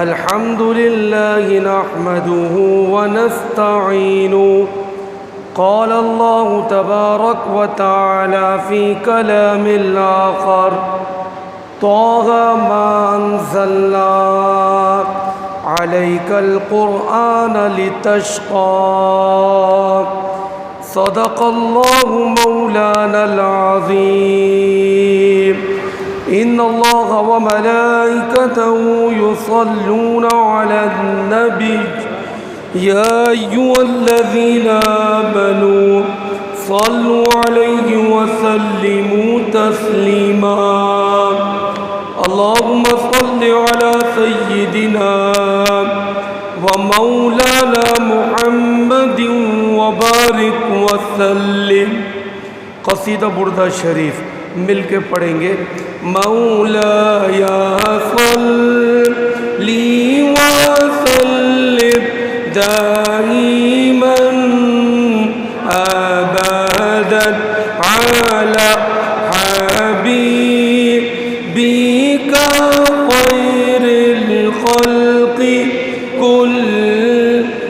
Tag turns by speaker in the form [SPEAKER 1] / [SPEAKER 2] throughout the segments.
[SPEAKER 1] الحمد لله نحمده ونستعينه. قال الله تبارك وتعالى في كلام الآخر: طه ما أنزلنا عليك القرآن لتشقى. صدق الله مولانا العظيم. إن الله وملائكته يصلون على النبي يا أيها الذين آمنوا صلوا عليه وسلموا تسليما. اللهم صل على سيدنا ومولانا محمد وبارك وسلم. قصیدہ بردہ شریف مل کے پڑھیں گے. مولایا صلی وسلم دائما ابدا علی حبیبک خیر الخلق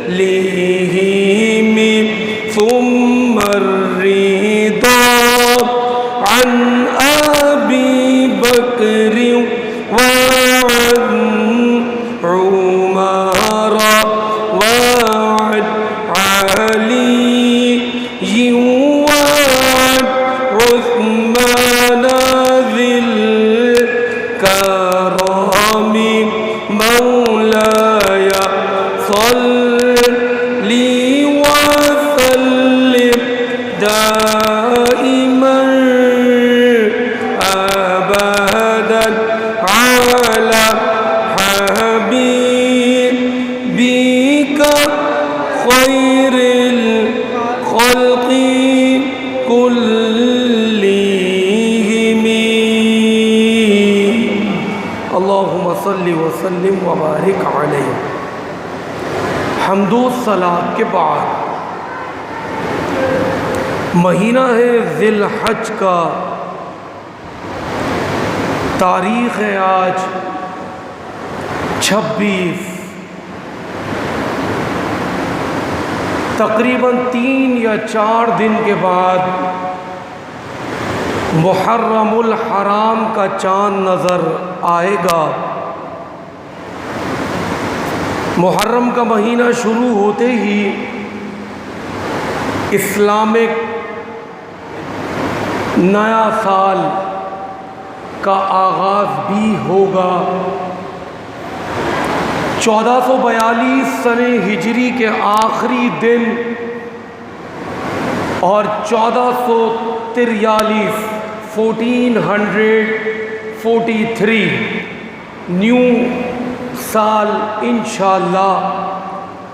[SPEAKER 1] کلہم ثم الرضا عن ابی بکر وعن عمر وعن علی وعن عثمان ذی الکرم. مولاي صل وسلم دائما ابدا على حبيبك خير الخلق كلهم. اللهم صل وسلم وبارك عليه. حمد و صلاۃ کے بعد مہینہ ہے ذی الحج کا. تاریخ ہے آج 26. تقریباً 3 یا 4 دن کے بعد محرم الحرام کا چاند نظر آئے گا. محرم کا مہینہ شروع ہوتے ہی اسلامک نیا سال کا آغاز بھی ہوگا. 1442 سنہ ہجری کے آخری دن اور 1443 نیو سال انشاءاللہ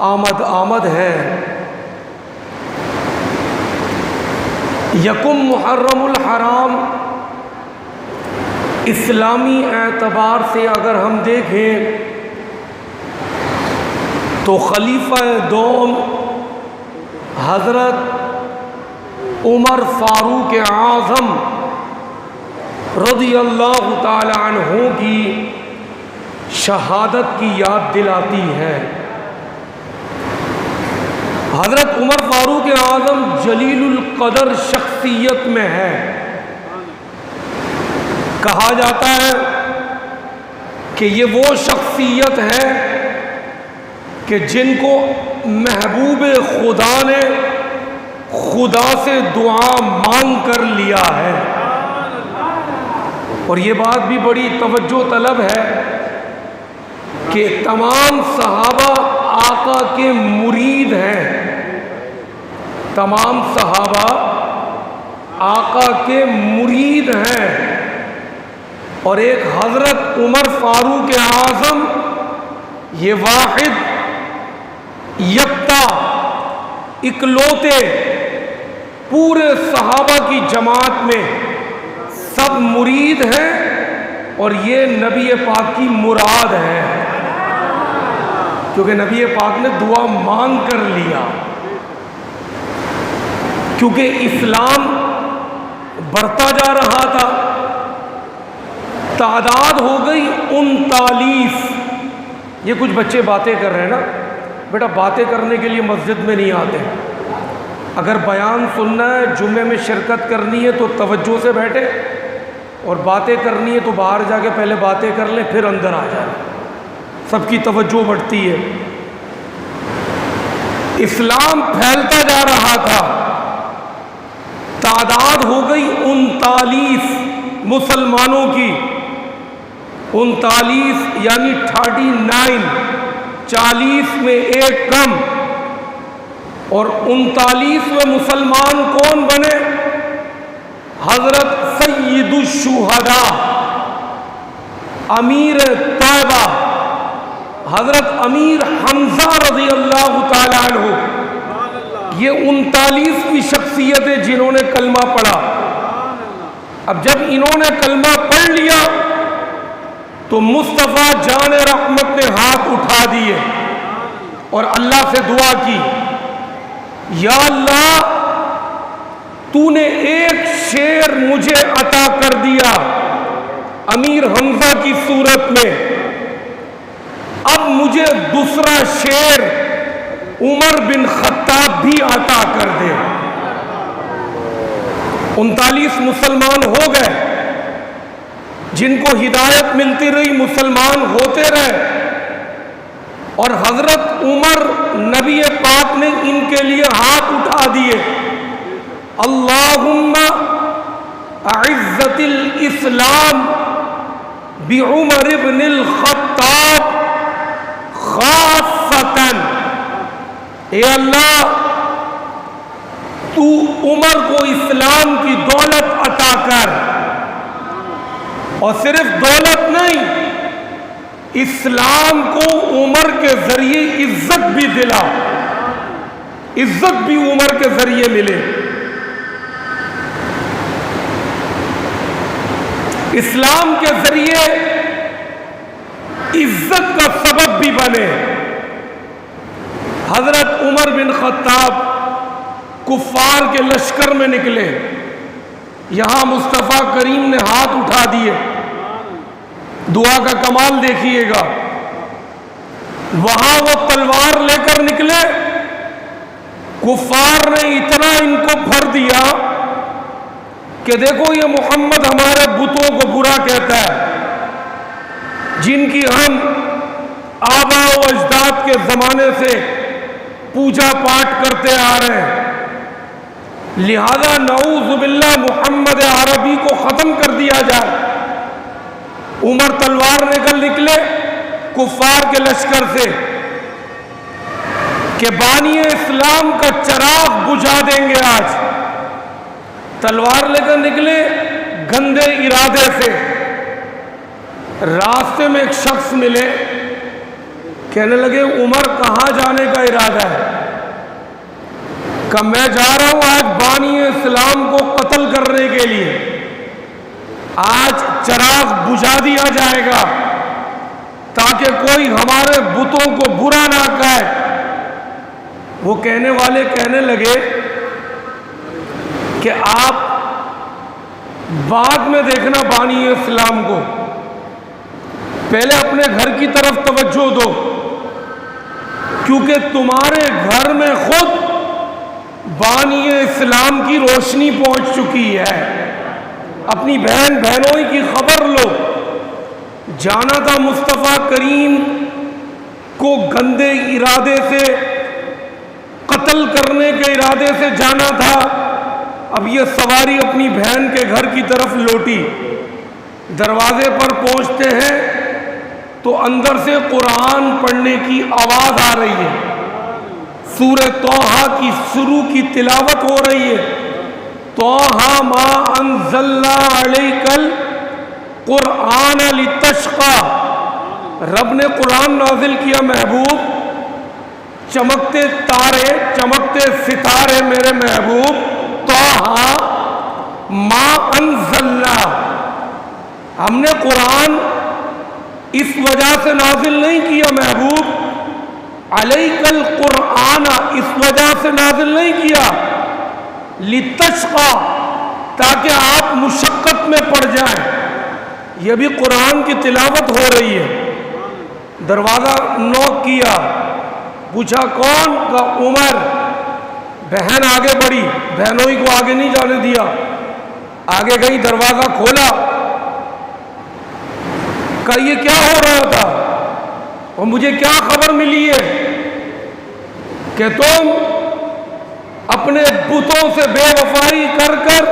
[SPEAKER 1] آمد ہے. یکم محرم الحرام اسلامی اعتبار سے اگر ہم دیکھیں تو خلیفہ دوم حضرت عمر فاروق اعظم رضی اللہ تعالی عنہ کی شہادت کی یاد دلاتی ہے. حضرت عمر فاروق اعظم جلیل القدر شخصیت میں ہے. کہا جاتا ہے کہ یہ وہ شخصیت ہے کہ جن کو محبوب خدا نے خدا سے دعا مانگ کر لیا ہے. اور یہ بات بھی بڑی توجہ طلب ہے کہ تمام صحابہ آقا کے مرید ہیں. تمام صحابہ آقا کے مرید ہیں اور ایک حضرت عمر فاروق اعظم یہ واحد یکتا اکلوتے پورے صحابہ کی جماعت میں سب مرید ہیں اور یہ نبی پاک کی مراد ہے کیونکہ نبی پاک نے دعا مانگ کر لیا. کیونکہ اسلام بڑھتا جا رہا تھا، تعداد ہو گئی 39 یہ کچھ بچے باتیں کر رہے ہیں نا، بیٹا باتیں کرنے کے لیے مسجد میں نہیں آتے، اگر بیان سننا ہے، جمعے میں شرکت کرنی ہے تو توجہ سے بیٹھے، اور باتیں کرنی ہے تو باہر جا کے پہلے باتیں کر لیں پھر اندر آ جائیں، سب کی توجہ بڑھتی ہے۔ اسلام پھیلتا جا رہا تھا، تعداد ہو گئی 39 مسلمانوں کی، 39 یعنی 39، 40 میں ایک کم، اور 39ویں مسلمان کون بنے؟ حضرت سید الشہداء، امیر طیبہ، حضرت امیر حمزہ رضی اللہ تعالی عنہ، یہ 39ویں شخصیت ہے جنہوں نے کلمہ پڑھا۔ اب جب انہوں نے کلمہ پڑھ لیا تو مصطفیٰ جان رحمت نے ہاتھ اٹھا دیے اور اللہ سے دعا کی، یا اللہ تو نے ایک شعر مجھے عطا کر دیا امیر حمزہ کی صورت میں، اب مجھے دوسرا شعر عمر بن خطاب بھی عطا کر دے۔ 39 مسلمان ہو گئے، جن کو ہدایت ملتی رہی، مسلمان ہوتے رہے، اور حضرت عمر نبی پاک نے ان کے لیے ہاتھ اٹھا دیے، اللہم اعزت الاسلام بعمر بن الخطاب خاصتاً، اے اللہ تو عمر کو اسلام کی دولت عطا کر، اور صرف دولت نہیں، اسلام کو عمر کے ذریعے عزت بھی دلا، عزت بھی عمر کے ذریعے ملے، اسلام کے ذریعے عزت کا سبب بھی بنے۔ حضرت عمر بن خطاب کفار کے لشکر میں نکلے، یہاں مصطفیٰ کریم نے ہاتھ اٹھا دیے، دعا کا کمال دیکھیے گا، وہاں وہ تلوار لے کر نکلے، کفار نے اتنا ان کو بھر دیا کہ دیکھو یہ محمد ہمارے بتوں کو برا کہتا ہے، جن کی ہم آبا و اجداد کے زمانے سے پوجا پاٹ کرتے آ رہے ہیں، لہذا نعوذ باللہ محمد عربی کو ختم کر دیا جائے۔ عمر تلوار لے کر نکلے کفار کے لشکر سے کہ بانی اسلام کا چراغ بجھا دیں گے آج، تلوار لے کر نکلے گندے ارادے سے۔ راستے میں ایک شخص ملے، کہنے لگے عمر کہاں جانے کا ارادہ ہے؟ کہ میں جا رہا ہوں آج بانی اسلام کو قتل کرنے کے لیے، آج چراغ بجھا دیا جائے گا تاکہ کوئی ہمارے بتوں کو برا نہ کہے۔ وہ کہنے والے کہنے لگے کہ آپ بعد میں دیکھنا بانی اسلام کو، پہلے اپنے گھر کی طرف توجہ دو، کیونکہ تمہارے گھر میں خود بانی اسلام کی روشنی پہنچ چکی ہے، اپنی بہن بہنوئی کی خبر لو۔ جانا تھا مصطفیٰ کریم کو گندے ارادے سے، قتل کرنے کے ارادے سے جانا تھا، اب یہ سواری اپنی بہن کے گھر کی طرف لوٹی۔ دروازے پر پہنچتے ہیں تو اندر سے قرآن پڑھنے کی آواز آ رہی ہے، سورہ طٰہٰ کی شروع کی تلاوت ہو رہی ہے، طٰہٰ ما انزلنا علیک القرآن لتشقی، رب نے قرآن نازل کیا محبوب، چمکتے تارے چمکتے ستارے میرے محبوب، طٰہٰ ما انزلنا، ہم نے قرآن اس وجہ سے نازل نہیں کیا محبوب، علیک القرآن اس وجہ سے نازل نہیں کیا، لتشقی تاکہ آپ مشقت میں پڑ جائیں۔ یہ بھی قرآن کی تلاوت ہو رہی ہے، دروازہ نوک کیا، پوچھا کون؟ کہا عمر۔ بہن آگے بڑھی، بہنوئی کو آگے نہیں جانے دیا، آگے گئی، دروازہ کھولا، کہا یہ کیا ہو رہا تھا اور مجھے کیا خبر ملی ہے کہ تم اپنے بتوں سے بے وفائی کر کر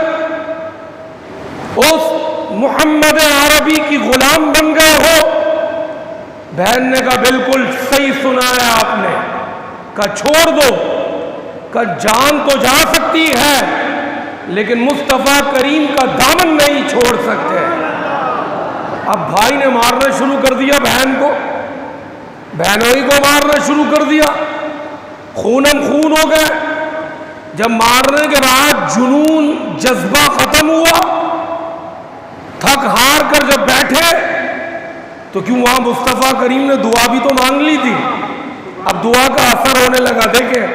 [SPEAKER 1] اس محمد عربی کی غلام بن گئے ہو؟ بہن نے کہا بالکل صحیح سنا ہے آپ نے۔ کہا چھوڑ دو، کہا جان تو جا سکتی ہے لیکن مصطفیٰ کریم کا دامن نہیں چھوڑ سکتے۔ اب بھائی نے مارنا شروع کر دیا بہن کو، بہنوئی کو مارنا شروع کر دیا، خونم خون ہو گئے۔ جب مارنے کے بعد جنون جذبہ ختم ہوا، تھک ہار کر جب بیٹھے تو کیوں وہاں مصطفیٰ کریم نے دعا بھی تو مانگ لی تھی، اب دعا کا اثر ہونے لگا۔ دیکھیں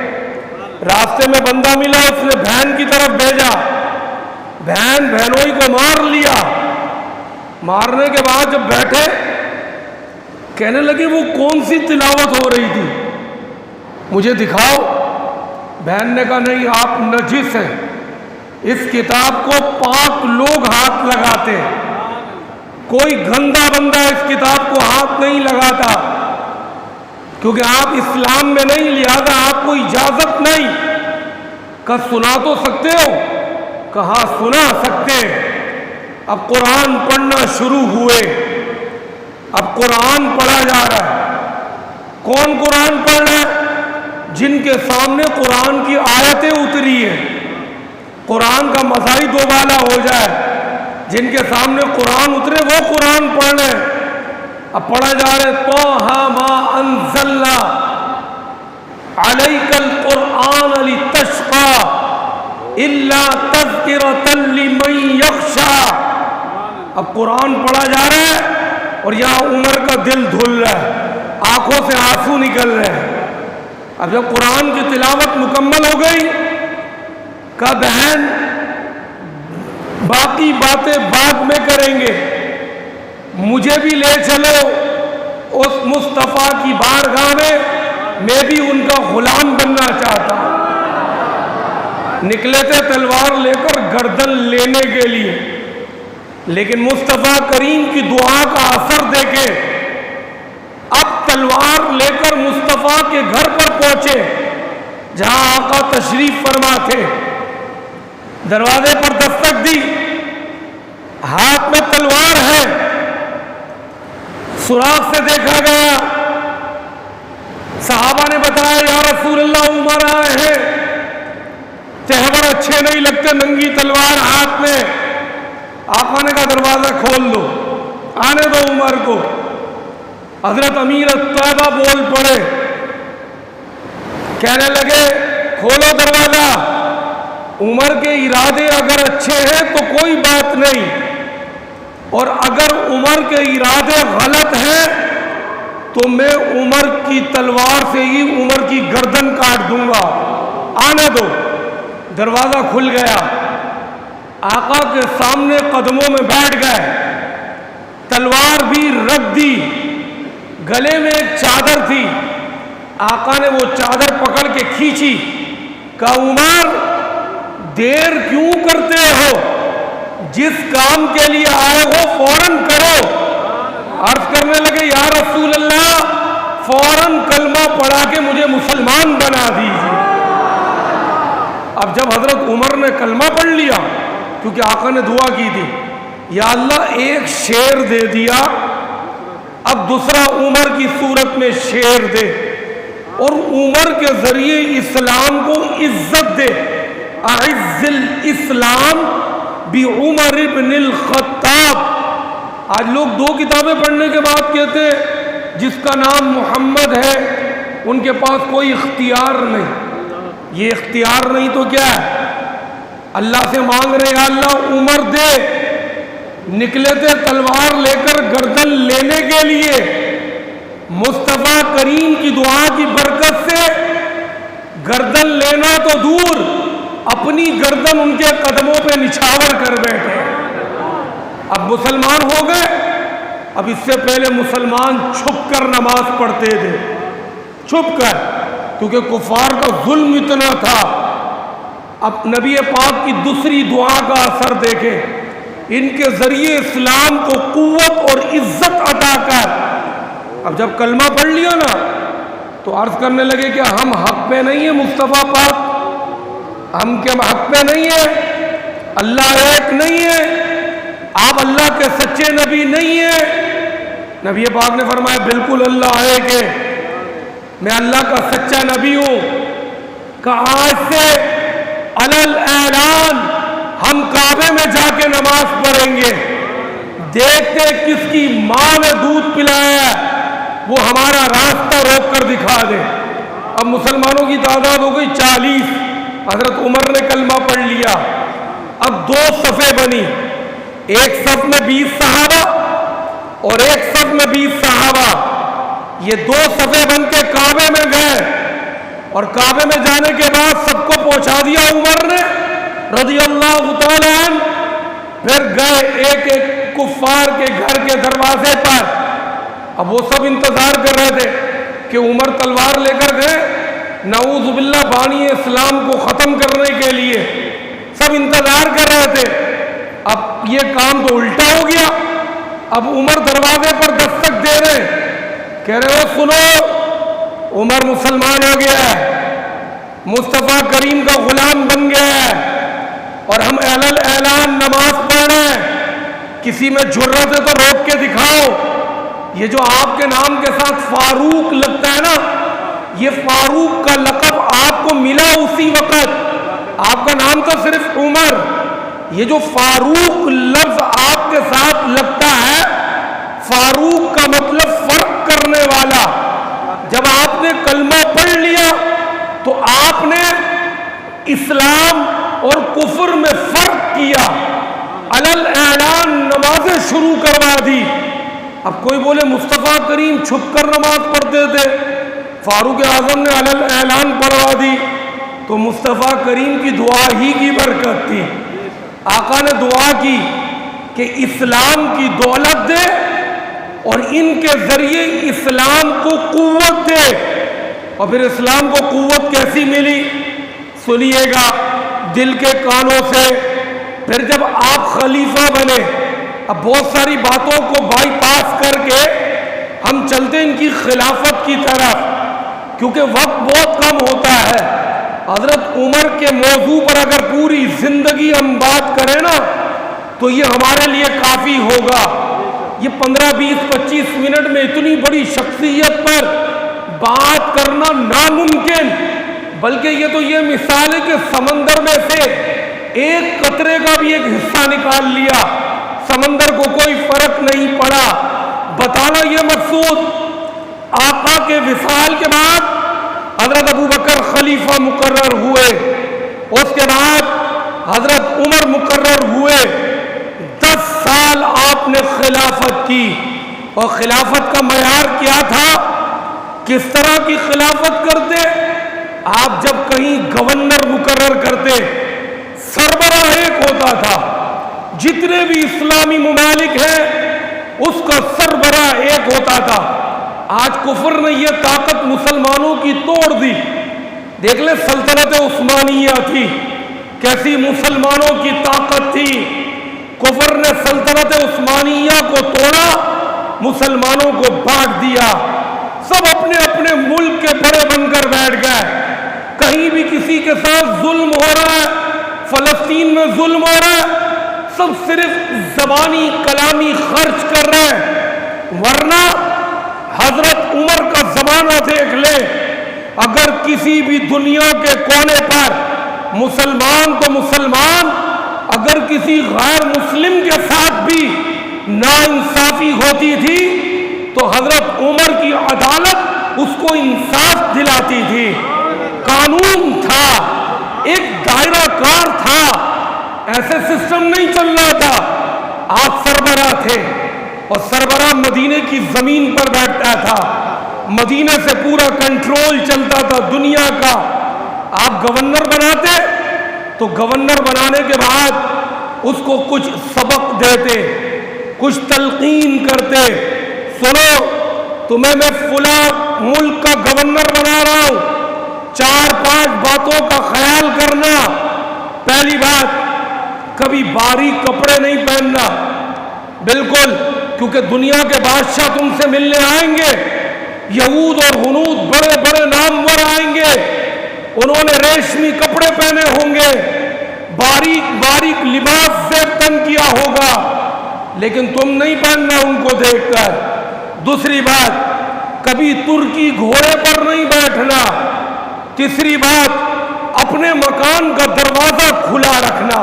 [SPEAKER 1] راستے میں بندہ ملا، اس نے بہن کی طرف بھیجا، بہن بہنوئی کو مار لیا۔ مارنے کے بعد جب بیٹھے کہنے لگے وہ کون سی تلاوت ہو رہی تھی، مجھے دکھاؤ۔ بہن نے کہا نہیں آپ نجس ہیں، اس کتاب کو پاک لوگ ہاتھ لگاتے ہیں، کوئی گندا بندہ اس کتاب کو ہاتھ نہیں لگاتا، کیونکہ آپ اسلام میں نہیں، لہذا آپ کو اجازت نہیں۔ کہا سنا تو سکتے ہو؟ کہا سنا سکتے۔ اب قرآن پڑھنا شروع ہوئے، اب قرآن پڑھا جا رہا ہے۔ کون قرآن پڑھ رہا ہے؟ جن کے سامنے قرآن کی آیتیں اتری ہیں، قرآن کا مزاحی دوبالا ہو جائے، جن کے سامنے قرآن اترے وہ قرآن پڑھ رہے ہیں۔ اب پڑھا جا رہا ہے طٰہٰ مَا أَنزَلْنَا عَلَيْكَ الْقُرْآنَ لِتَشْقَىٰ إِلَّا تَذْكِرَةً لِمَن يَخْشَىٰ۔ اب قرآن پڑھا جا رہا ہے اور یہاں عمر کا دل دھل رہا ہے، آنکھوں سے آنسو نکل رہے ہیں۔ اب جب قرآن کی تلاوت مکمل ہو گئی، کہا بہن باقی باتیں بعد میں کریں گے، مجھے بھی لے چلو اس مصطفیٰ کی بارگاہ میں بھی ان کا غلام بننا چاہتا ہوں۔ نکلے تھے تلوار لے کر گردن لینے کے لیے، لیکن مصطفیٰ کریم کی دعا کا اثر دیکھے اب تلوار لے کر مصطفیٰ کے گھر پر پہنچے جہاں آقا تشریف فرما تھے۔ دروازے پر دستک دی، ہاتھ میں تلوار ہے، سوراخ سے دیکھا گیا، صحابہ نے بتایا یا رسول اللہ عمر آئے ہیں، تہوار اچھے نہیں لگتے، ننگی تلوار ہاتھ میں۔ آقا نے کہا دروازہ کھول دو، آنے دو عمر کو۔ حضرت امیر الطیبہ بول پڑے، کہنے لگے کھولو دروازہ، عمر کے ارادے اگر اچھے ہیں تو کوئی بات نہیں، اور اگر عمر کے ارادے غلط ہیں تو میں عمر کی تلوار سے ہی عمر کی گردن کاٹ دوں گا، آنے دو۔ دروازہ کھل گیا، آقا کے سامنے قدموں میں بیٹھ گئے، تلوار بھی رکھ دی، گلے میں ایک چادر تھی، آقا نے وہ چادر پکڑ کے کھینچی، کہا عمر دیر کیوں کرتے ہو، جس کام کے لیے آئے ہو فوراً کرو۔ عرض کرنے لگے یا رسول اللہ فوراً کلمہ پڑھا کے مجھے مسلمان بنا دیجیے۔ اب جب حضرت عمر نے کلمہ پڑھ لیا، کیونکہ آقا نے دعا کی تھی یا اللہ ایک شیر دے دیا، اب دوسرا عمر کی صورت میں شیر دے اور عمر کے ذریعے اسلام کو عزت دے۔ اعز الاسلام بعمر ابن الخطاب۔ آج لوگ دو کتابیں پڑھنے کے بعد کہتے ہیں جس کا نام محمد ہے ان کے پاس کوئی اختیار نہیں۔ یہ اختیار نہیں تو کیا ہے؟ اللہ سے مانگ رہے ہیں اللہ عمر دے، نکلے تھے تلوار لے کر گردن لینے کے لیے، مصطفیٰ کریم کی دعا کی برکت سے گردن لینا تو دور، اپنی گردن ان کے قدموں پہ نچھاور کر بیٹھے۔ اب مسلمان ہو گئے، اب اس سے پہلے مسلمان چھپ کر نماز پڑھتے تھے، چھپ کر، کیونکہ کفار کا ظلم اتنا تھا۔ اب نبی پاک کی دوسری دعا کا اثر دیکھیں، ان کے ذریعے اسلام کو قوت اور عزت عطا کر، اب جب کلمہ پڑھ لیا نا تو عرض کرنے لگے کہ ہم حق پہ نہیں ہیں مصطفیٰ پاک، ہم کیا حق پہ نہیں ہیں؟ اللہ ایک نہیں ہے، آپ اللہ کے سچے نبی نہیں ہیں۔ نبی پاک نے فرمایا بالکل اللہ ایک ہے، میں اللہ کا سچا نبی ہوں، کہ آج سے علل اعلان ہم کعبے میں جا کے نماز پڑھیں گے، دیکھتے کس کی ماں نے دودھ پلایا ہے وہ ہمارا راستہ روک کر دکھا دے۔ اب مسلمانوں کی تعداد ہو گئی 40، حضرت عمر نے کلمہ پڑھ لیا، اب 2 صفیں بنی، ایک صف میں 20 صحابہ اور ایک صف میں 20 صحابہ، یہ 2 صفیں بن کے کعبے میں گئے، اور کعبے میں جانے کے بعد سب کو پہنچا دیا عمر نے رضی اللہ تعالی عنہ۔ پھر گئے ایک ایک کفار کے گھر کے دروازے پر، اب وہ سب انتظار کر رہے تھے کہ عمر تلوار لے کر گئے نعوذ باللہ بانی اسلام کو ختم کرنے کے لیے، سب انتظار کر رہے تھے۔ اب یہ کام تو الٹا ہو گیا، اب عمر دروازے پر دستک دے رہے، کہہ رہے ہو سنو عمر مسلمان ہو گیا ہے، مصطفیٰ کریم کا غلام بن گیا ہے، اور ہم علل اعلان نماز پڑھ رہے ہیں، کسی میں جرأت ہے تو روک کے دکھاؤ۔ یہ جو آپ کے نام کے ساتھ فاروق لگتا ہے نا، یہ فاروق کا لقب آپ کو ملا اسی وقت، آپ کا نام تو صرف عمر، یہ جو فاروق لفظ آپ کے ساتھ لگتا ہے، فاروق کا مطلب فرق کرنے والا۔ جب آپ نے کلمہ پڑھ لیا تو آپ نے اسلام اور کفر میں فرق کیا، علل اعلان نمازیں شروع کروا دی۔ اب کوئی بولے مصطفیٰ کریم چھپ کر نماز پڑھتے تھے، فاروق اعظم نے علل اعلان پڑھوا دی، تو مصطفیٰ کریم کی دعا ہی کی برکت تھی۔ آقا نے دعا کی کہ اسلام کی دولت دے اور ان کے ذریعے اسلام کو قوت دے۔ اور پھر اسلام کو قوت کیسی ملی؟ سنیے گا دل کے کانوں سے۔ پھر جب آپ خلیفہ بنے، اب بہت ساری باتوں کو بائی پاس کر کے ہم چلتے ان کی خلافت کی طرف، کیونکہ وقت بہت کم ہوتا ہے۔ حضرت عمر کے موضوع پر اگر پوری زندگی ہم بات کریں نا تو یہ ہمارے لیے کافی ہوگا۔ یہ 15 20 25 منٹ میں اتنی بڑی شخصیت پر بات کرنا ناممکن، بلکہ یہ تو یہ مثال ہے کہ سمندر میں سے ایک قطرے کا بھی ایک حصہ نکال لیا، سمندر کو کوئی فرق نہیں پڑا۔ بتانا یہ مقصود، آقا کے وصال کے بعد حضرت ابو بکر خلیفہ مقرر ہوئے، اس کے بعد حضرت عمر مقرر ہوئے، 10 سال آپ نے خلافت کی۔ اور خلافت کا معیار کیا تھا؟ کس طرح کی خلافت کرتے؟ آپ جب کہیں گورنر مقرر کرتے، سربراہ ایک ہوتا تھا، جتنے بھی اسلامی ممالک ہیں اس کا سربراہ ایک ہوتا تھا۔ آج کفر نے یہ طاقت مسلمانوں کی توڑ دی۔ دیکھ لیں سلطنت عثمانیہ تھی، کیسی مسلمانوں کی طاقت تھی۔ کفر نے سلطنت عثمانیہ کو توڑا، مسلمانوں کو بانٹ دیا، سب اپنے اپنے ملک کے بڑے بن کر بیٹھ گئے۔ کہیں بھی کسی کے ساتھ ظلم ہو رہا ہے، فلسطین میں ظلم ہو رہا ہے، سب صرف زبانی کلامی خرچ کر رہے ہیں۔ ورنہ حضرت عمر کا زمانہ دیکھ لیں، اگر کسی بھی دنیا کے کونے پر مسلمان تو مسلمان، اگر کسی غیر مسلم کے ساتھ بھی ناانصافی ہوتی تھی تو حضرت عمر کی عدالت اس کو انصاف دلاتی تھی۔ قانون تھا، ایک دائرہ کار تھا، ایسے سسٹم نہیں چل رہا تھا۔ آپ سربراہ تھے اور سربراہ مدینے کی زمین پر بیٹھتا تھا، مدینے سے پورا کنٹرول چلتا تھا دنیا کا۔ آپ گورنر بناتے تو گورنر بنانے کے بعد اس کو کچھ سبق دیتے، کچھ تلقین کرتے، سنو تمہیں میں فلاں ملک کا گورنر بنا رہا ہوں، 4-5 باتوں کا خیال کرنا۔ پہلی بات، کبھی باریک کپڑے نہیں پہننا، بالکل، کیونکہ دنیا کے بادشاہ تم سے ملنے آئیں گے، یہود اور ہنود بڑے بڑے نامور آئیں گے، انہوں نے ریشمی کپڑے پہنے ہوں گے، باریک باریک لباس سے تن کیا ہوگا، لیکن تم نہیں پہننا ان کو دیکھ کر۔ دوسری بات، کبھی ترکی گھوڑے پر نہیں بیٹھنا۔ تیسری بات، اپنے مکان کا دروازہ کھلا رکھنا،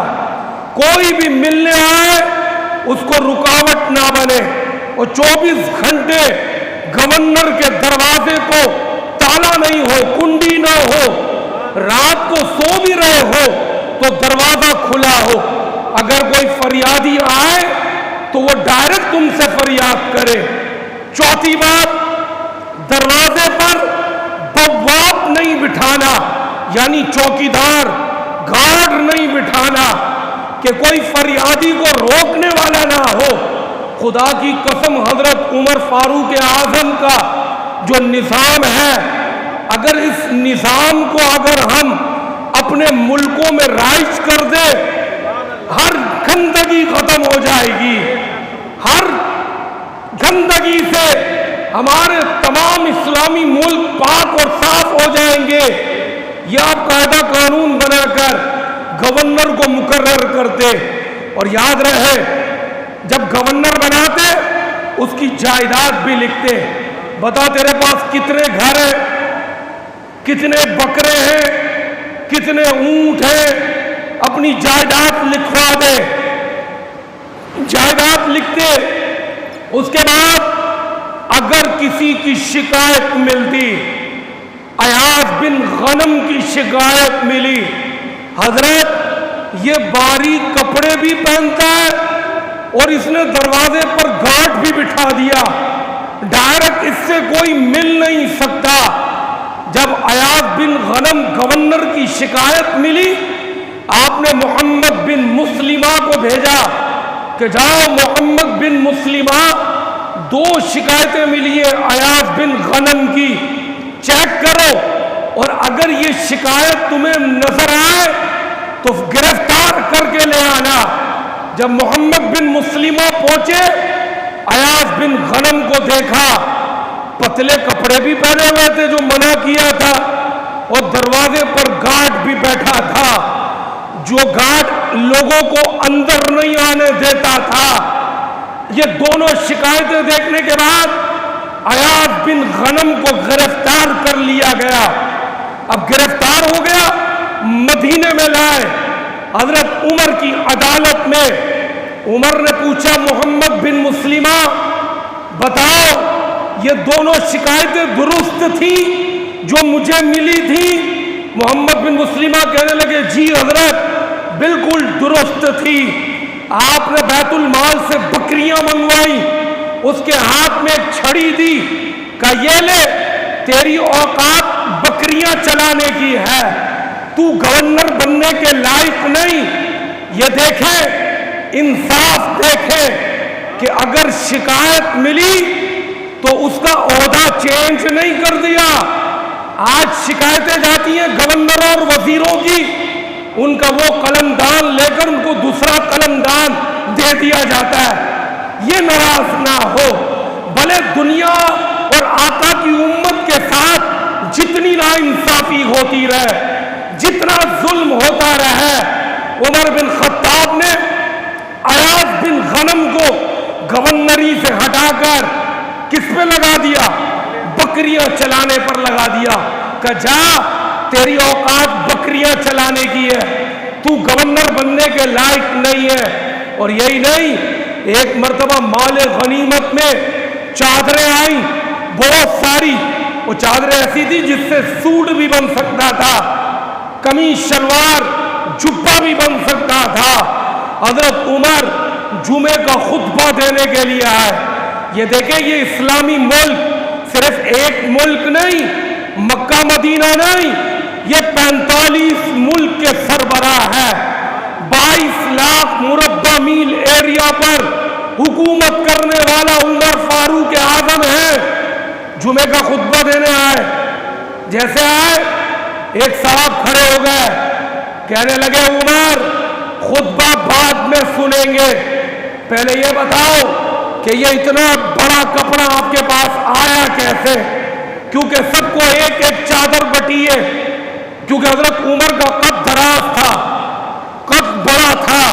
[SPEAKER 1] کوئی بھی ملنے آئے اس کو رکاوٹ نہ بنے، اور 24 گھنٹے گورنر کے دروازے کو تالا نہیں ہو، کنڈی نہ ہو، رات کو سو بھی رہے ہو تو دروازہ کھلا ہو، اگر کوئی فریادی آئے تو وہ ڈائریکٹ تم سے فریاد کرے۔ چوتھی بات، دروازے پر بواب نہیں بٹھانا، یعنی چوکیدار، گارڈ نہیں بٹھانا کہ کوئی فریادی کو روکنے والا نہ ہو۔ خدا کی قسم، حضرت عمر فاروق اعظم کا جو نظام ہے، اگر اس نظام کو اگر ہم اپنے ملکوں میں رائج کر دے، ہر گندگی ختم ہو جائے گی، ہر گندگی سے ہمارے تمام اسلامی ملک پاک اور صاف ہو جائیں گے۔ یہ آپ قاعدہ قانون بنا کر گورنر کو مقرر کرتے، اور یاد رہے جب گورنر بناتے اس کی جائیداد بھی لکھتے، بتا تیرے پاس کتنے گھر ہیں، کتنے بکرے ہیں، کتنے اونٹ ہیں، اپنی جائیداد لکھوا دے، جائیداد لکھتے۔ اس کے بعد اگر کسی کی شکایت ملتی، ایاز بن غنم کی شکایت ملی، حضرت یہ باریک کپڑے بھی پہنتا ہے اور اس نے دروازے پر گارڈ بھی بٹھا دیا، ڈائریکٹ اس سے کوئی مل نہیں سکتا۔ جب ایاز بن غنم گورنر کی شکایت ملی، آپ نے محمد بن مسلمہ کو بھیجا کہ جاؤ محمد بن مسلمہ، 2 شکایتیں ملی ہیں ایاز بن غنم کی، چیک کرو، اور اگر یہ شکایت تمہیں نظر آئے تو گرفتار کر کے لے آنا۔ جب محمد بن مسلمہ پہنچے، ایاز بن غنم کو دیکھا، پتلے کپڑے بھی پہنے ہوئے تھے جو منع کیا تھا، اور دروازے پر گارڈ بھی بیٹھا تھا جو گارڈ لوگوں کو اندر نہیں آنے دیتا تھا۔ یہ دونوں شکایتیں دیکھنے کے بعد ایاز بن غنم کو گرفتار کر لیا گیا۔ اب گرفتار ہو گیا، مدینے میں لائے، حضرت عمر کی عدالت میں۔ عمر نے پوچھا محمد بن مسلمہ بتاؤ یہ دونوں شکایتیں درست تھیں جو مجھے ملی تھی؟ محمد بن مسلمہ کہنے لگے جی حضرت بالکل درست تھی۔ آپ نے بیت المال سے بکریاں منگوائی، اس کے ہاتھ میں ایک چھڑی دی، کہا یہ لے تیری اوقات بکریاں چلانے کی ہے، تو گورنر بننے کے لائق نہیں۔ یہ دیکھیں، انصاف دیکھیں کہ اگر شکایت ملی تو اس کا عہدہ چینج نہیں کر دیا۔ آج شکایتیں جاتی ہیں گورنروں اور وزیروں کی، ان کا وہ قلم دان لے کر ان کو دوسرا قلم دان دے دیا جاتا ہے۔ یہ ناراض نہ ہو، بھلے دنیا اور آقا کی امت کے ساتھ جتنی ناانصافی ہوتی رہے، جتنا ظلم ہوتا رہے، عمر بن خطاب نے ایاز بن غنم کو گورنری سے ہٹا کر کس پہ لگا دیا؟ بکریاں چلانے پر لگا دیا کہ جا تیری اوقات بکریاں چلانے کی ہے، تو گورنر بننے کے لائق نہیں ہے۔ اور یہی نہیں، ایک مرتبہ مال غنیمت میں چادریں آئیں بہت ساری، وہ چادریں ایسی تھی جس سے سوٹ بھی بن سکتا تھا، قمیص شلوار جبہ بھی بن سکتا تھا۔ حضرت عمر جمعے کا خطبہ دینے کے لیے آئے۔ یہ دیکھیں، یہ اسلامی ملک صرف ایک ملک نہیں، مکہ مدینہ نہیں، یہ 45 ملک کے سربراہ ہے۔ 22 لاکھ مربع میل ایریا پر حکومت کرنے والا عمر فاروق اعظم ہے، جمعے کا خطبہ دینے آئے، جیسے آئے ایک صاحب کھڑے ہو گئے، کہنے لگے عمر خطبہ بعد میں سنیں گے، پہلے یہ بتاؤ کہ یہ اتنا بڑا کپڑا آپ کے پاس آیا کیسے؟ کیونکہ سب کو ایک ایک چادر بٹی ہے، کیونکہ حضرت عمر کا قد دراز تھا، قد بڑا تھا،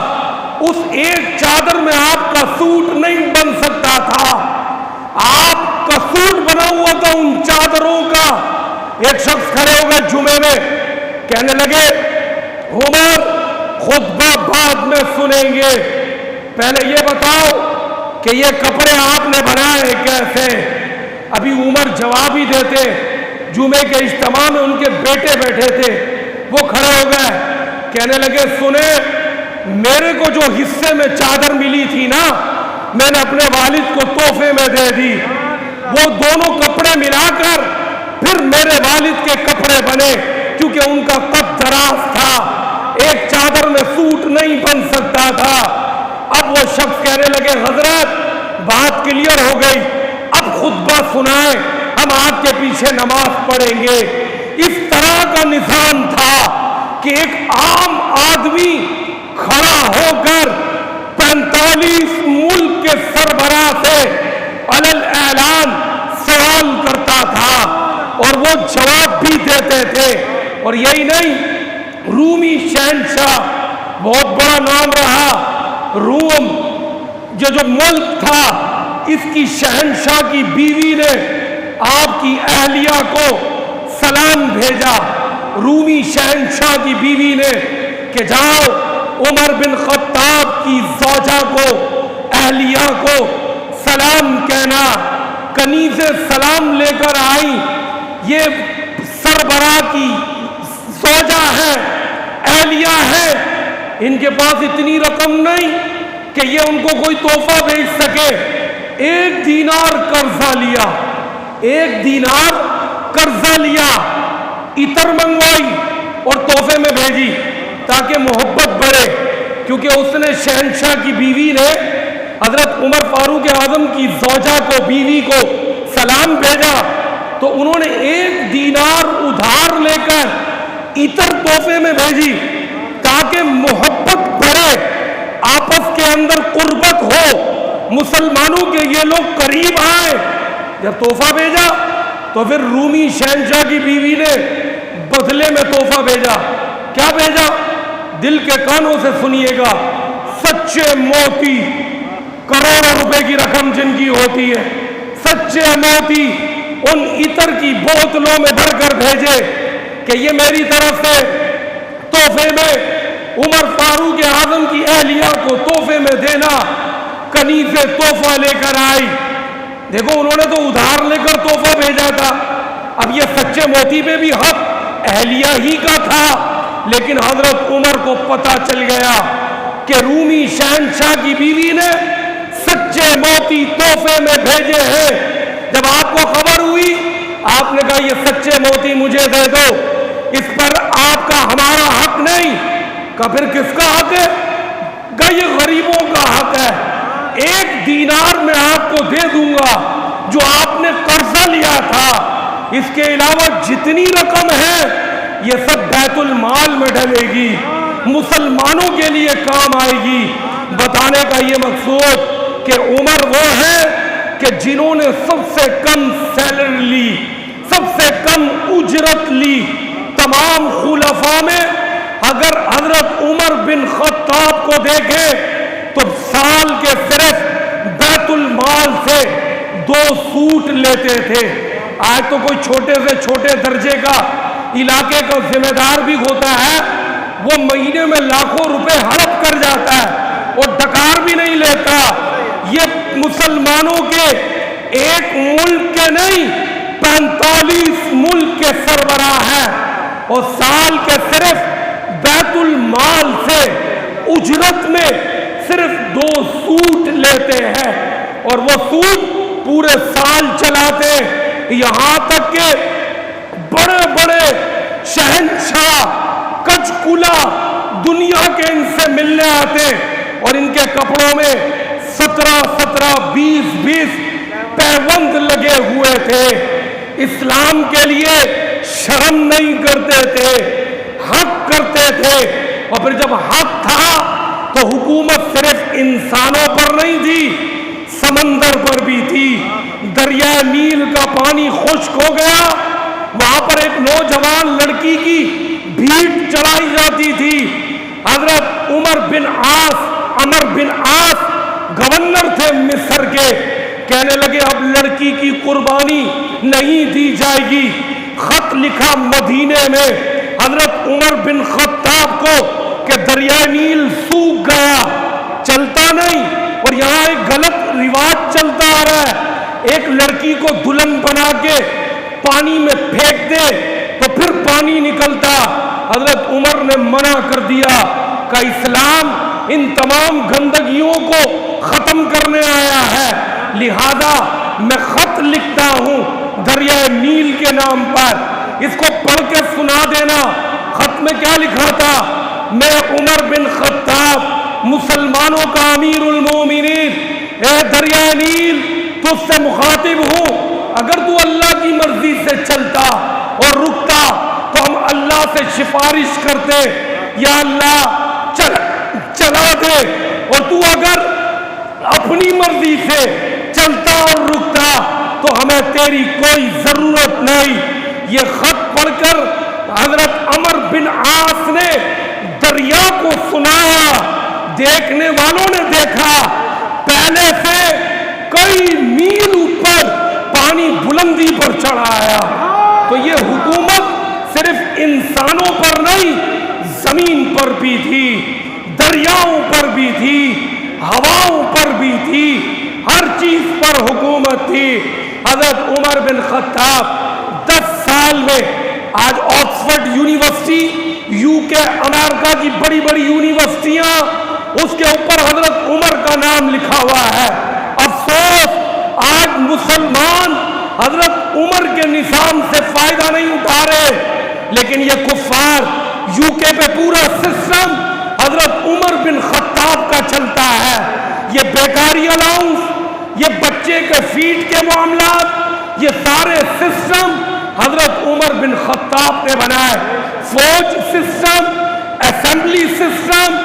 [SPEAKER 1] اس ایک چادر میں آپ کا سوٹ نہیں بن سکتا تھا، آپ کا سوٹ بنا ہوا تھا ان چادروں کا۔ ایک شخص کھڑے ہو گئے جمعے میں، کہنے لگے عمر خطبہ بعد میں سنیں گے، پہلے یہ بتاؤ کہ یہ کپڑے آپ نے بنائے کیسے؟ ابھی عمر جواب ہی دیتے، جمعے کے اجتماع میں ان کے بیٹے بیٹھے تھے، وہ کھڑے ہو گئے، کہنے لگے سنیں، میرے کو جو حصے میں چادر ملی تھی نا، میں نے اپنے والد کو تحفے میں دے دی، وہ دونوں کپڑے ملا کر پھر میرے والد کے کپڑے بنے، کیونکہ ان کا قد دراز تھا، ایک چادر میں سوٹ نہیں بن سکتا تھا۔ اب وہ شخص کہنے لگے حضرت بات کلیئر ہو گئی، اب خطبہ سنائیں، ہم آپ کے پیچھے نماز پڑھیں گے۔ اس طرح کا نظام تھا کہ ایک عام آدمی کھڑا ہو کر 45 ملک کے سربراہ سے علل اعلان سوال کرتا تھا اور وہ جواب بھی دیتے تھے۔ اور یہی نہیں، رومی شہنشاہ بہت بڑا نام رہا، روم جو ملک تھا، اس کی شہنشاہ کی بیوی نے آپ کی اہلیہ کو سلام بھیجا، رومی شہنشاہ کی بیوی نے، کہ جاؤ عمر بن خطاب کی زوجہ کو، اہلیہ کو سلام کہنا۔ کنیزیں سلام لے کر آئی، یہ سربراہ کی زوجہ ہے، اہلیہ ہے، ان کے پاس اتنی رقم نہیں کہ یہ ان کو کوئی تحفہ بھیج سکے، 1 دینار قرضہ لیا، 1 دینار قرضہ لیا، عطر منگوائی اور تحفے میں بھیجی تاکہ محبت بڑھے، کیونکہ اس نے شہنشاہ کی بیوی نے حضرت عمر فاروق اعظم کی زوجہ کو، بیوی کو سلام بھیجا، تو انہوں نے 1 دینار ادھار لے کر عطر تحفے میں بھیجی تاکہ محبت بڑھے، آپس کے اندر قربت ہو، مسلمانوں کے یہ لوگ قریب آئے۔ جب تحفہ بھیجا تو پھر رومی شہنشاہ کی بیوی نے بدلے میں تحفہ بھیجا، کیا بھیجا؟ دل کے کانوں سے سنیے گا، سچے موتی، کروڑوں روپے کی رقم جن کی ہوتی ہے، سچے موتی ان عطر کی بوتلوں میں بھر کر بھیجے کہ یہ میری طرف سے تحفے میں عمر فاروق اعظم کی اہلیہ کو تحفے میں دینا۔ کنیزیں تحفہ لے کر آئی، دیکھو انہوں نے تو ادھار لے کر تحفہ بھیجا تھا، اب یہ سچے موتی پہ بھی حق اہلیہ ہی کا تھا، لیکن حضرت عمر کو پتہ چل گیا کہ رومی شہنشاہ کی بیوی نے سچے موتی تحفے میں بھیجے ہیں۔ جب آپ کو خبر ہوئی، آپ نے کہا یہ سچے موتی مجھے دے دو، اس پر آپ کا ہمارا حق نہیں۔ کہا پھر کس کا حق ہے؟ کہا یہ غریبوں کا حق ہے، 1 دینار میں آپ کو دے دوں گا جو آپ نے قرضہ لیا تھا، اس کے علاوہ جتنی رقم ہے یہ سب بیت المال میں ڈلے گی، مسلمانوں کے لیے کام آئے گی۔ بتانے کا یہ مقصود کہ عمر وہ ہے کہ جنہوں نے سب سے کم سیلری لی، سب سے کم اجرت لی، تمام خلفاء میں اگر حضرت عمر بن خطاب کو دیکھیں تو سال کے صرف بیت المال سے 2 سوٹ لیتے تھے۔ آج تو کوئی چھوٹے سے چھوٹے درجے کا علاقے کا ذمہ دار بھی ہوتا ہے، وہ مہینے میں لاکھوں روپے ہڑپ کر جاتا ہے اور ڈکار بھی نہیں لیتا۔ یہ مسلمانوں کے ایک ملک کے نہیں، 45 ملک کے سربراہ ہیں، اور سال کے صرف بیت المال سے اجرت میں صرف 2 سوٹ لیتے ہیں، اور وہ سوٹ پورے سال چلاتے، یہاں تک کہ بڑے بڑے شہنشاہ کچ کلا دنیا کے ان سے ملنے آتے اور ان کے کپڑوں میں 17 20 پیوند لگے ہوئے تھے، اسلام کے لیے شرم نہیں کرتے تھے، حق کرتے تھے. اور پھر جب حق تھا تو حکومت صرف انسانوں پر نہیں تھی، سمندر پر بھی تھی. دریائے نیل کا پانی خشک ہو گیا، وہاں پر ایک نوجوان لڑکی کی بھیٹ چڑھائی جاتی تھی. حضرت عمر بن عاص گورنر تھے مصر کے، کہنے لگے اب لڑکی کی قربانی نہیں دی جائے گی. خط لکھا مدینے میں حضرت عمر بن خطاب کو کہ دریائے نیل سوکھ گیا، چلتا نہیں. اور یہاں ایک غلط رواج چلتا آ رہا ہے، ایک لڑکی کو دلہن بنا کے پانی میں پھینک دے تو پھر پانی نکلتا. حضرت عمر نے منع کر دیا کہ اسلام ان تمام گندگیوں کو ختم کرنے آیا ہے، لہذا میں خط لکھتا ہوں دریائے نیل کے نام پر، اس کو پڑھ کے سنا دینا. خط میں کیا لکھا تھا؟ میں عمر بن خطاب مسلمانوں کا امیر المومنین، اے دریائے نیل تجھ سے مخاطب ہوں، اگر تو اللہ کی مرضی سے چلتا اور رکتا تو ہم اللہ سے سفارش کرتے یا اللہ چلا دے، اور تو اگر اپنی مرضی سے چلتا اور رکتا تو ہمیں تیری کوئی ضرورت نہیں. یہ خط پڑھ کر حضرت عمر بن عاص نے دریا کو سنایا. دیکھنے والوں نے دیکھا پہلے سے کئی میل اوپر پانی بلندی پر چڑھا آیا. تو یہ حکومت صرف انسانوں پر نہیں، زمین پر بھی تھی، دریاؤں پر بھی تھی، ہواؤں پر بھی تھی، ہر چیز پر حکومت تھی. حضرت عمر بن خطاب 10 سال میں، آج آکسفورڈ یونیورسٹی UK امریکہ کی بڑی بڑی یونیورسٹیاں، اس کے اوپر حضرت عمر کا نام لکھا ہوا ہے. افسوس آج مسلمان حضرت عمر کے نظام سے فائدہ نہیں اٹھا رہے، لیکن یہ کفار UK پہ پورا سسٹم حضرت عمر بن خطاب کا چلتا ہے. یہ بیکاری الاؤنس، یہ بچے کے فیڈ کے معاملات، یہ سارے سسٹم حضرت عمر بن خطاب نے بنائے. فوج سسٹم، اسمبلی سسٹم،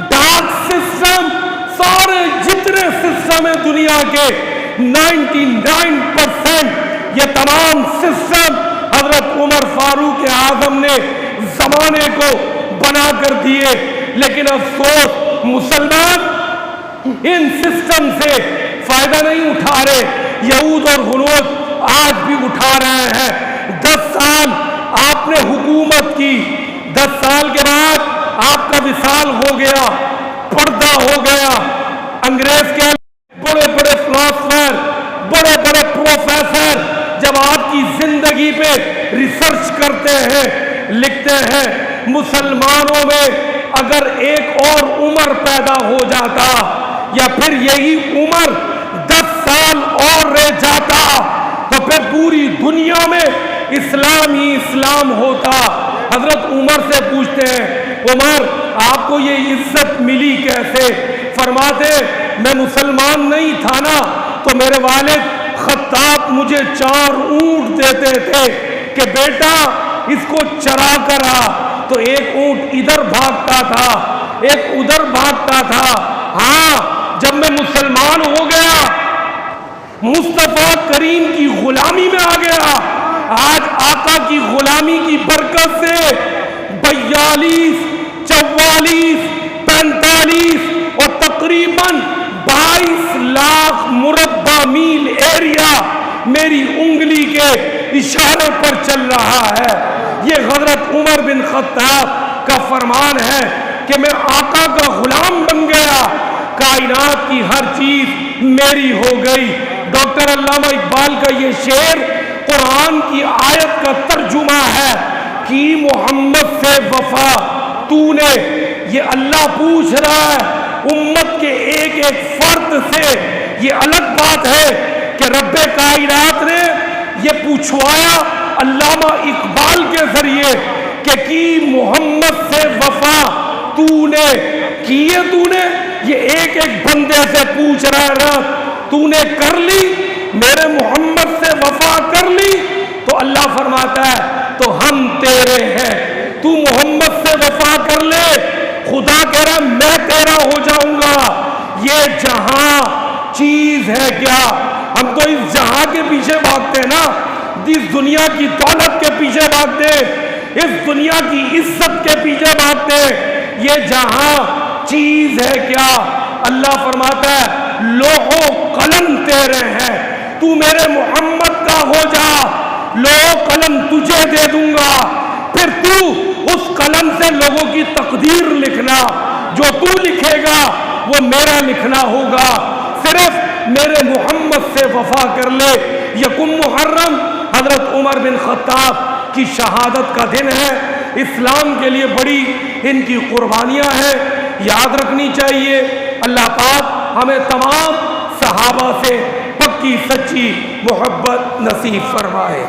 [SPEAKER 1] ڈاک سسٹم، سارے جتنے سسٹم ہیں دنیا کے 99% یہ تمام سسٹم حضرت عمر فاروق اعظم نے زمانے کو بنا کر دیے. لیکن افسوس مسلمان ان سسٹم سے فائدہ نہیں اٹھا رہے. یہود اور غنود آج بھی اٹھا رہے ہیں. 10 سال آپ نے حکومت کی، 10 سال کے بعد آپ کا وصال ہو گیا، پردہ ہو گیا. انگریز کے بڑے بڑے فلاسفر، بڑے بڑے پروفیسر جب آپ کی زندگی پہ ریسرچ کرتے ہیں، لکھتے ہیں مسلمانوں میں اگر ایک اور عمر پیدا ہو جاتا یا پھر یہی عمر 10 سال اور رہ جاتا تو پھر پوری دنیا میں اسلام ہی اسلام ہوتا. حضرت عمر سے پوچھتے ہیں عمر آپ کو یہ عزت ملی کیسے؟ فرماتے میں مسلمان نہیں تھا نا تو میرے والد خطاب مجھے 4 اونٹ دیتے تھے کہ بیٹا اس کو چرا کر آ. تو ایک اونٹ ادھر بھاگتا تھا، ایک ادھر بھاگتا تھا. ہاں جب میں مسلمان ہو گیا، مصطفیٰ کریم کی غلامی میں آ گیا، آج آقا کی غلامی کی برکت سے 42 44 45 اور تقریباً 22 لاکھ مربع میل ایریا میری انگلی کے اشارے پر چل رہا ہے. یہ حضرت عمر بن خطاب کا فرمان ہے کہ میں آقا کا غلام بن گیا، کائنات کی ہر چیز میری ہو گئی. ڈاکٹر علامہ اقبال کا یہ شعر قرآن کی آیت کا ترجمہ ہے کہ محمد سے وفا تو نے. یہ اللہ پوچھ رہا ہے امت کے ایک ایک فرد سے. یہ الگ بات ہے کہ رب کائنات نے یہ پوچھوایا علامہ اقبال کے ذریعے کہ کی محمد سے وفا تو نے کیے، تو نے یہ ایک ایک بندے سے پوچھ رہا ہے رب، تو نے کر لی میرے محمد سے وفا کر لی؟ تو اللہ فرماتا ہے تو ہم تیرے ہیں، تو محمد سے وفا کر لے، خدا کہہ رہا میں تیرا ہو جاؤں گا۔ یہ جہاں چیز ہے کیا؟ ہم تو اس جہاں کے پیچھے بھاگتے ہیں نا، اس دنیا کی دولت کے پیچھے بھاگتے، اس دنیا کی عزت کے پیچھے بھاگتے، یہ جہاں چیز ہے کیا؟ اللہ فرماتا ہے لوح و قلم تیرے ہیں، تو میرے محمد کا ہو جا، لوح و قلم تجھے دے دوں گا، پھر تو اس قلم سے لوگوں کی تقدیر لکھنا، جو تو لکھے گا وہ میرا لکھنا ہوگا۔ صرف میرے محمد سے وفا کر لے۔ یکم محرم حضرت عمر بن خطاب کی شہادت کا دن ہے، اسلام کے لیے بڑی ان کی قربانیاں ہیں، یاد رکھنی چاہیے۔ اللہ پاک ہمیں تمام صحابہ سے پکی سچی محبت نصیب فرمائے۔